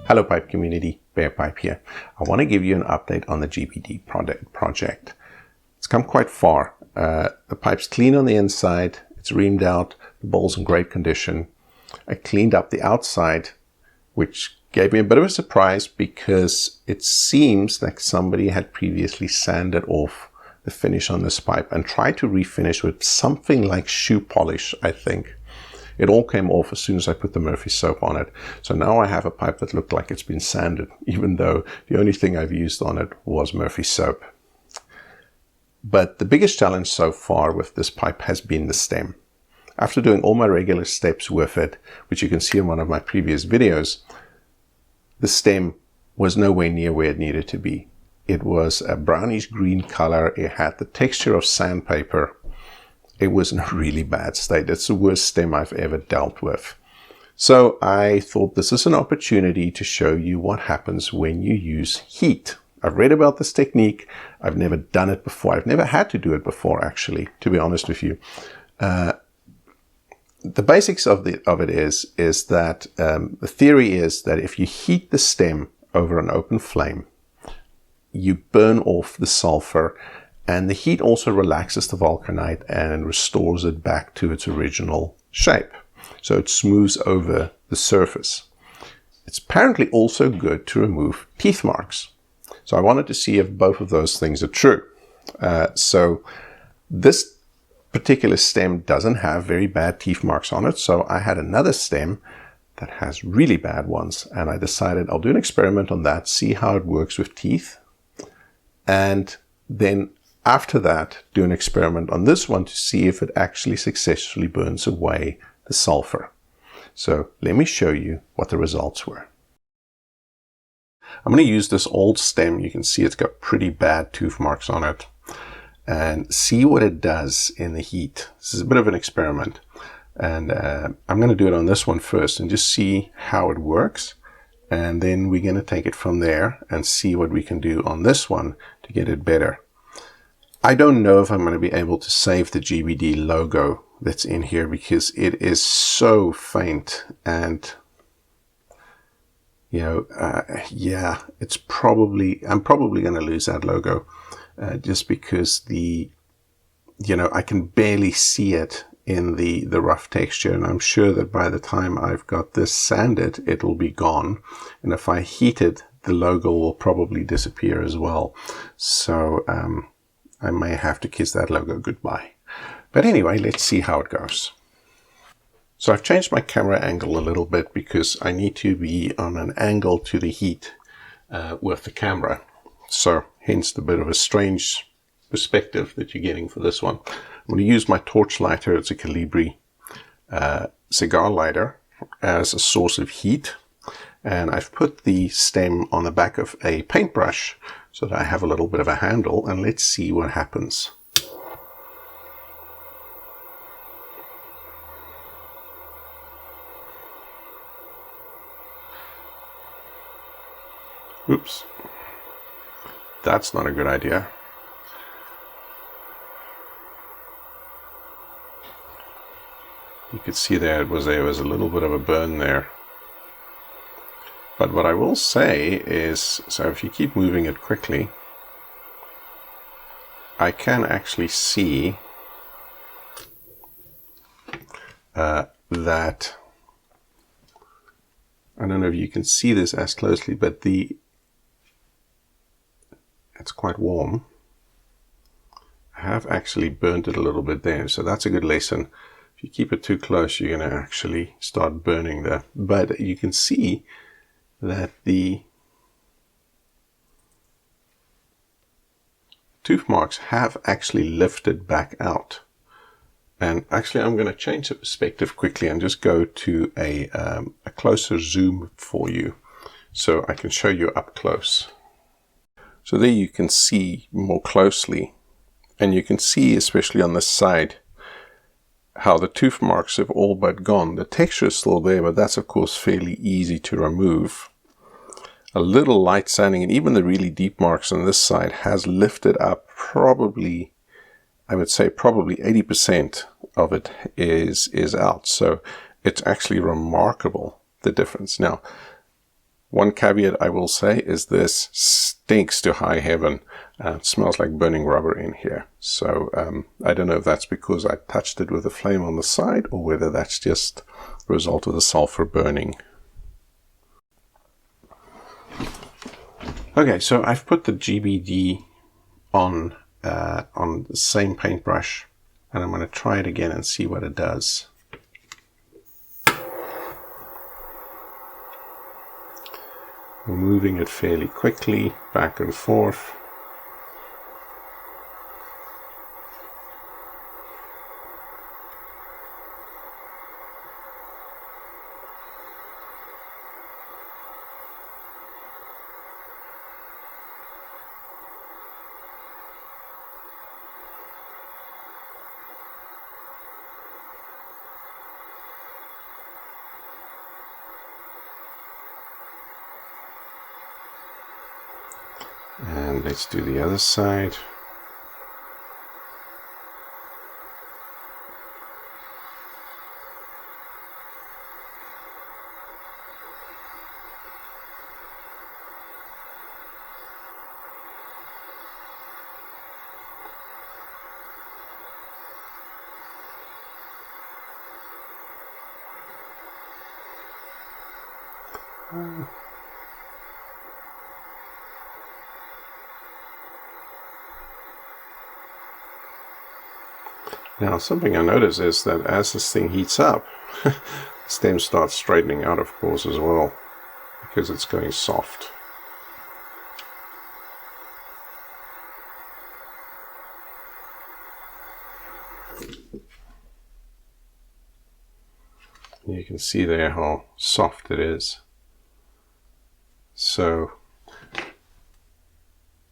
Hello Pipe community, Barepipe here. I want to give you an update on the GBD project. It's come quite far. The pipe's clean on the inside, it's reamed out, the bowl's in great condition. I cleaned up the outside, which gave me a bit of a surprise because it seems like somebody had previously sanded off the finish on this pipe and tried to refinish with something like shoe polish, I think. It all came off as soon as I put the Murphy soap on it. So now I have a pipe that looked like it's been sanded, even though the only thing I've used on it was Murphy soap. But the biggest challenge so far with this pipe has been the stem. After doing all my regular steps with it, which you can see in one of my previous videos, the stem was nowhere near where it needed to be. It was a brownish green color. It had the texture of sandpaper. It was in a really bad state. It's the worst stem I've ever dealt with. So I thought this is an opportunity to show you what happens when you use heat. I've read about this technique. I've never done it before. I've never had to do it before, actually, to be honest with you. The basics of it is that the theory is that if you heat the stem over an open flame, you burn off the sulfur, and the heat also relaxes the vulcanite and restores it back to its original shape. So it smooths over the surface. It's apparently also good to remove teeth marks. So I wanted to see if both of those things are true. So this particular stem doesn't have very bad teeth marks on it. So I had another stem that has really bad ones. And I decided I'll do an experiment on that, see how it works with teeth. And then after that, do an experiment on this one to see if it actually successfully burns away the sulfur. So let me show you what the results were. I'm going to use this old stem. You can see it's got pretty bad tooth marks on it, and see what it does in the heat. This is a bit of an experiment, and I'm going to do it on this one first and just see how it works. And then we're going to take it from there and see what we can do on this one to get it better. I don't know if I'm going to be able to save the GBD logo that's in here because it is so faint, and yeah, I'm probably going to lose that logo just because I can barely see it in the rough texture, and I'm sure that by the time I've got this sanded, it'll be gone, and if I heat it, the logo will probably disappear as well. So I may have to kiss that logo goodbye. But anyway, let's see how it goes. So I've changed my camera angle a little bit because I need to be on an angle to the heat with the camera. So hence the bit of a strange perspective that you're getting for this one. I'm going to use my torch lighter. It's a Calibri cigar lighter as a source of heat. And I've put the stem on the back of a paintbrush so that I have a little bit of a handle, and let's see what happens. Oops. That's not a good idea. You could see there was a little bit of a burn there. But what I will say is, so if you keep moving it quickly, I can actually see that, I don't know if you can see this as closely, but it's quite warm. I have actually burnt it a little bit there, so that's a good lesson. If you keep it too close, you're going to actually start burning there. But you can see that the tooth marks have actually lifted back out. And actually I'm going to change the perspective quickly and just go to a closer zoom for you so I can show you up close. So there you can see more closely, and you can see especially on this side how the tooth marks have all but gone. The texture is still there, but that's of course fairly easy to remove. A little light sanding, and even the really deep marks on this side has lifted up probably, I would say probably 80% of it is out. So it's actually remarkable, the difference. Now, One caveat I will say is this stinks to high heaven. It smells like burning rubber in here. So I don't know if that's because I touched it with a flame on the side or whether that's just a result of the sulfur burning. Okay, so I've put the GBD on the same paintbrush, and I'm going to try it again and see what it does. Moving it fairly quickly back and forth. And let's do the other side. Now, something I notice is that as this thing heats up, the stem starts straightening out, of course, as well, because it's going soft. You can see there how soft it is. So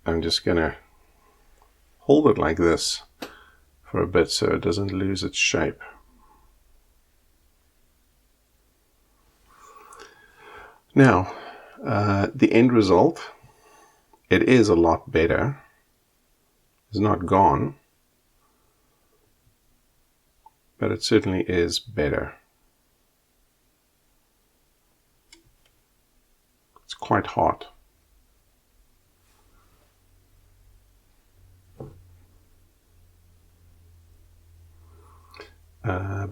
I'm just going to hold it like this for a bit so it doesn't lose its shape. Now, the end result, it is a lot better. It's not gone, but it certainly is better. It's quite hot.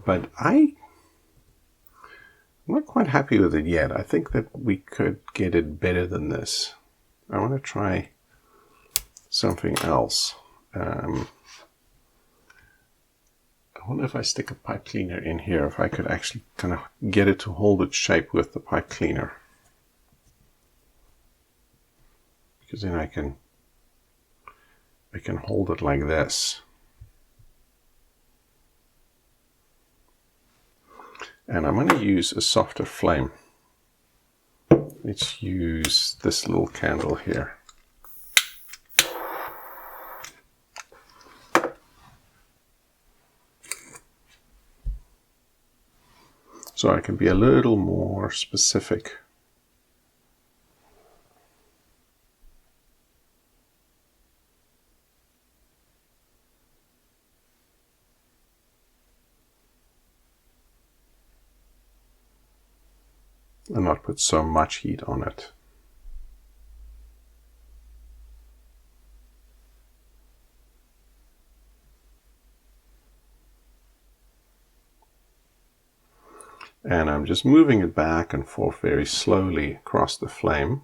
But I'm not quite happy with it yet. I think that we could get it better than this. I want to try something else. I wonder if I stick a pipe cleaner in here, if I could actually kind of get it to hold its shape with the pipe cleaner. Because then I can hold it like this. And I'm going to use a softer flame. Let's use this little candle here. So I can be a little more specific. And not put so much heat on it. And I'm just moving it back and forth very slowly across the flame.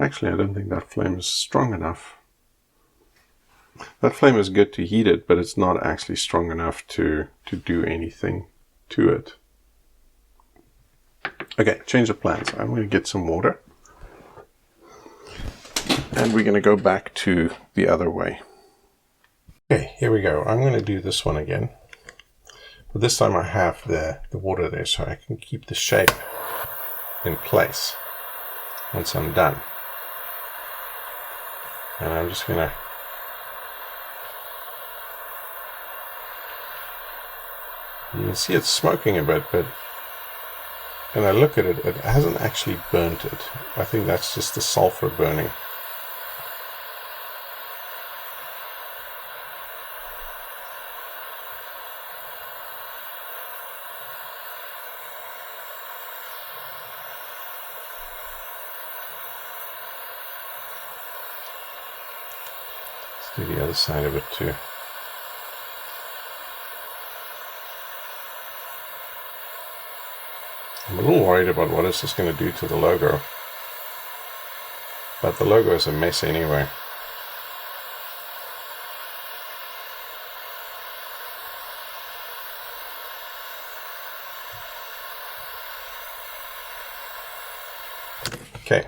Actually, I don't think that flame is strong enough. That flame is good to heat it, but it's not actually strong enough to do anything to it. Okay, change of plans. I'm going to get some water. And we're going to go back to the other way. Okay, here we go. I'm going to do this one again. But this time I have the water there, so I can keep the shape in place once I'm done. And I'm just going to you can see it's smoking a bit, but when I look at it, it hasn't actually burnt it. I think that's just the sulfur burning. Let's do the other side of it too. I'm a little worried about what is this going to do to the logo, but the logo is a mess anyway. Okay,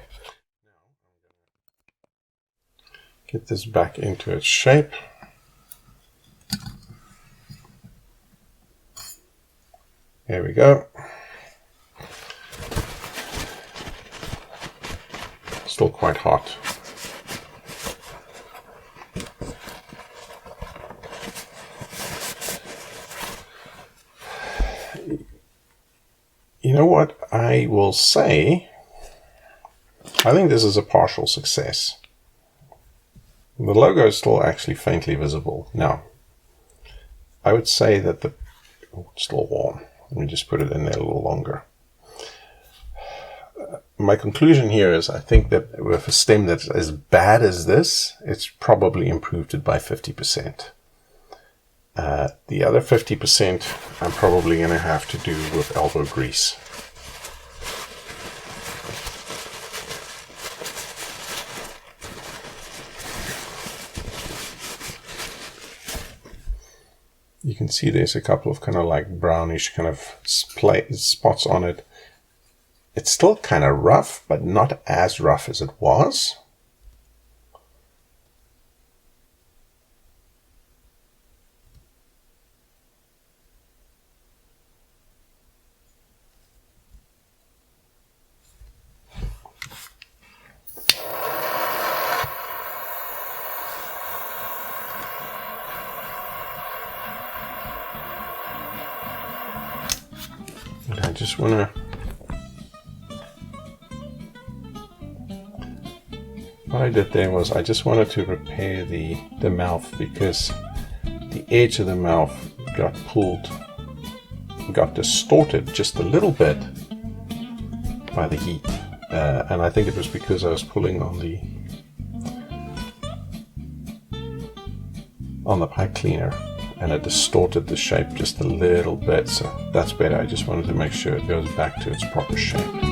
get this back into its shape. There we go. Still quite hot. You know what I will say? I think this is a partial success. The logo is still actually faintly visible. Now, I would say that it's still warm. Let me just put it in there a little longer. My conclusion here is I think that with a stem that's as bad as this, it's probably improved it by 50%. The other 50% I'm probably going to have to do with elbow grease. You can see there's a couple of kind of like brownish kind of spots on it. It's still kind of rough, but not as rough as it was. And I just want to what I did there was I just wanted to repair the mouth, because the edge of the mouth got pulled, got distorted just a little bit by the heat. And I think it was because I was pulling on the pipe cleaner, and it distorted the shape just a little bit. So that's better. I just wanted to make sure it goes back to its proper shape.